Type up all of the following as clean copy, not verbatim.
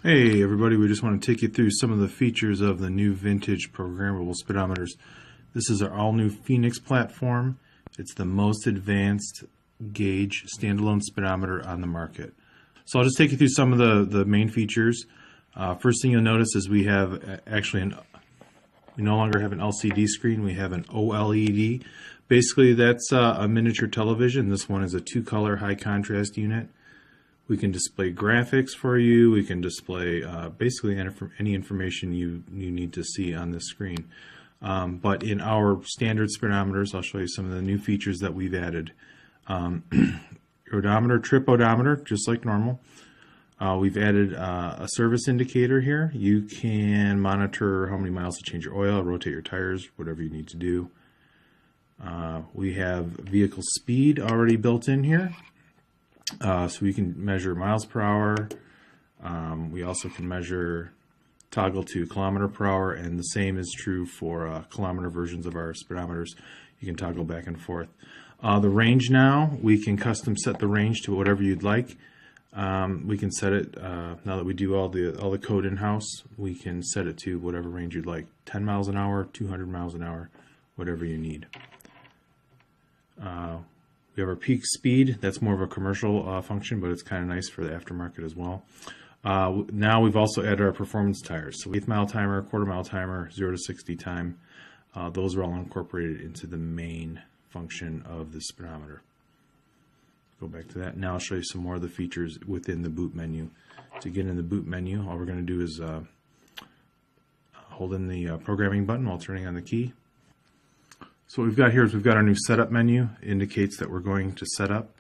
Hey everybody, we just want to take you through some of the features of the new vintage programmable speedometers. This is our all-new Phoenix platform. It's the most advanced gauge standalone speedometer on the market. So I'll just take you through some of the main features. First thing you'll notice is we have we no longer have an LCD screen, we have an OLED. Basically that's a miniature television. This one is a 2-color high contrast unit. We can display graphics for you. We can display basically any information you need to see on this screen. But in our standard speedometers, I'll show you some of the new features that we've added. Odometer, trip odometer, just like normal. We've added a service indicator here. You can monitor how many miles to change your oil, rotate your tires, whatever you need to do. We have vehicle speed already built in here. So we can measure miles per hour. We also can measure toggle to kilometer per hour, and the same is true for kilometer versions of our speedometers. You can toggle back and forth. The range now, we can custom set the range to whatever you'd like. We can set it, now that we do all the code in-house, we can set it to whatever range you'd like. 10 miles an hour, 200 miles an hour, whatever you need. We have our peak speed. That's more of a commercial function, but it's kind of nice for the aftermarket as well. Now we've also added our performance tires. So 1/8 mile timer, 1/4 mile timer, 0 to 60 time. Those are all incorporated into the main function of the speedometer. Go back to that. Now I'll show you some more of the features within the boot menu. To get in the boot menu, all we're going to do is hold in the programming button while turning on the key. So what we've got here is we've got our new setup menu. It indicates that we're going to set up.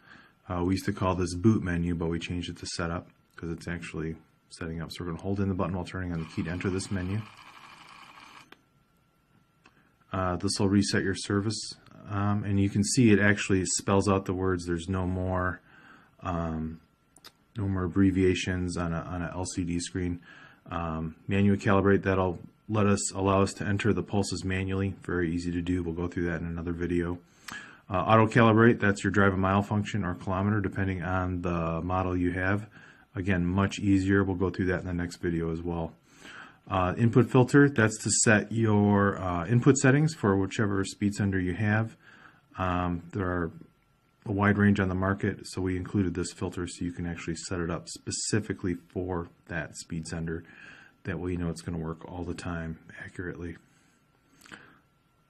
We used to call this boot menu, but we changed it to setup because it's actually setting up. So we're going to hold in the button while turning on the key to enter this menu. This will reset your service, and you can see it actually spells out the words. There's no more abbreviations on a LCD screen. Manual calibrate, that'll allow us to enter the pulses manually. Very easy to do. We'll go through that in another video. Auto calibrate, that's your drive a mile function or kilometer depending on the model you have. Again, much easier. We'll go through that in the next video as well. Input filter, that's to set your input settings for whichever speed sender you have. There are a wide range on the market, so we included this filter so you can actually set it up specifically for that speed sender. That way you know it's going to work all the time accurately.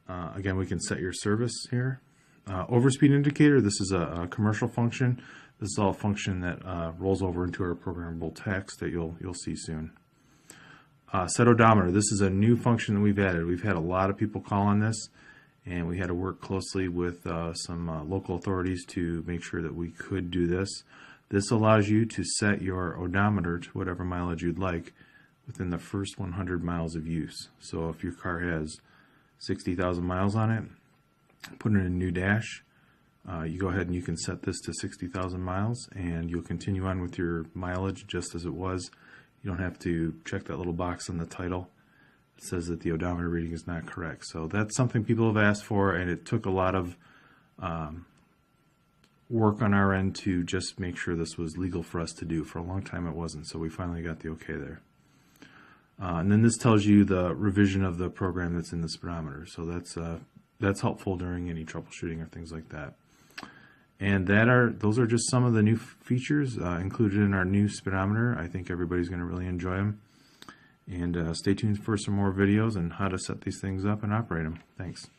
Again, we can set your service here. Overspeed indicator, this is a commercial function. This is all a function that rolls over into our programmable text that you'll see soon. Set odometer, this is a new function that we've added. We've had a lot of people call on this, and we had to work closely with some local authorities to make sure that we could do this. This allows you to set your odometer to whatever mileage you'd like within the first 100 miles of use. So if your car has 60,000 miles on it, put in a new dash, you go ahead and you can set this to 60,000 miles and you'll continue on with your mileage just as it was. You don't have to check that little box on the title that says that the odometer reading is not correct. So that's something people have asked for, and it took a lot of work on our end to just make sure this was legal for us to do. For a long time it wasn't, so we finally got the okay there. And then this tells you the revision of the program that's in the speedometer. So that's helpful during any troubleshooting or things like that. And those are just some of the new features included in our new speedometer. I think everybody's going to really enjoy them. And stay tuned for some more videos on how to set these things up and operate them. Thanks.